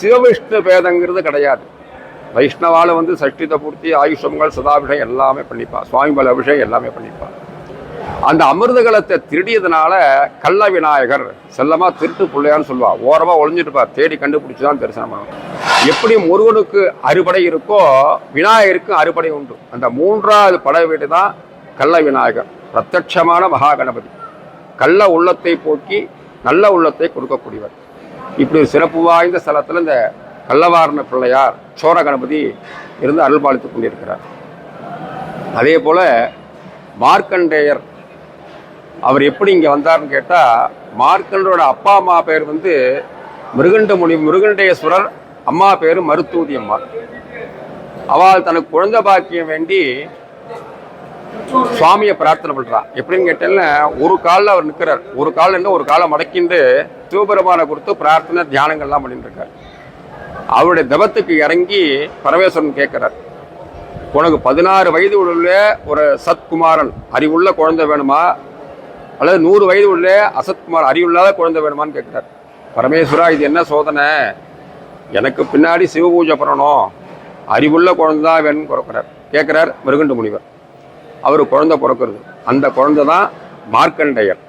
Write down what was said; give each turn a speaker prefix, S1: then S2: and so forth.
S1: சிவவிஷ்ணு பேதங்கிறது கிடையாது. வைஷ்ணவால வந்து சஷ்டித பூர்த்தி, ஆயுஷங்கள், சதாபிஷேகம் எல்லாமே பண்ணிப்பா, சுவாமி பல அபிஷேகம் எல்லாமே பண்ணிப்பா. அந்த அமிர்தகலத்தை திருடியதுனால கள்ள விநாயகர், செல்லமா திருட்டு பிள்ளையான்னு சொல்லுவா, ஓரமா ஒளிஞ்சிட்டுப்பா, தேடி கண்டுபிடிச்சுதான் தரிசனம் பண்ணணும். எப்படி முருகனுக்கு அறுபடை இருக்கோ விநாயகருக்கும் அறுபடை உண்டு. அந்த மூன்றாவது படை வீடு தான் கள்ள விநாயகர், பிரத்யட்சமான மகா கணபதி, கள்ள உள்ளத்தை போக்கி நல்ல உள்ளத்தை கொடுக்கக்கூடியவர். இப்படி ஒரு சிறப்பு வாய்ந்த ஸ்தலத்தில் இந்த கள்ளவாரண பிள்ளையார் சோர கணபதி இருந்து அருள் பாலித்துக் கொண்டிருக்கிறார். அதே போல மார்க்கண்டேயர் அவர் எப்படி இங்கே வந்தார்னு கேட்டால், மார்க்கண்டோட அப்பா அம்மா பேர் வந்து மிருகண்டேஸ்வரர், அம்மா பேர் மருத்தூதி அம்மா. அவள் தனக்கு குழந்தை பாக்கியம் வேண்டி சுவாமியை பிரார்த்தனை பண்றான். எப்படின்னு கேட்டேன்னா, ஒரு காலில் அவர் நிற்கிறார், ஒரு காலில் என்ன ஒரு காலை மடக்கிண்டு சிவபெருமானை கொடுத்து பிரார்த்தனை தியானங்கள்லாம் பண்ணிட்டு இருக்கார். அவருடைய தபத்துக்கு இறங்கி பரமேஸ்வரன் கேட்கிறார், உனக்கு 16 வயது உள்ள ஒரு சத்குமாரன் அறிவுள்ள குழந்தை வேணுமா, அல்லது 100 வயது உள்ள அசத்குமார் அறிவுள்ளாத குழந்தை வேணுமான்னு கேட்கிறார். பரமேஸ்வரா, இது என்ன சோதனை, எனக்கு பின்னாடி சிவ பூஜை பண்ணணும், அறிவுள்ள குழந்தை தான் வேணும்னு கேட்கிறார் மிருகண்ட முனிவர். அவர் குழந்தை பிறக்கிறது. அந்த குழந்தை தான் மார்க்கண்டேயர்.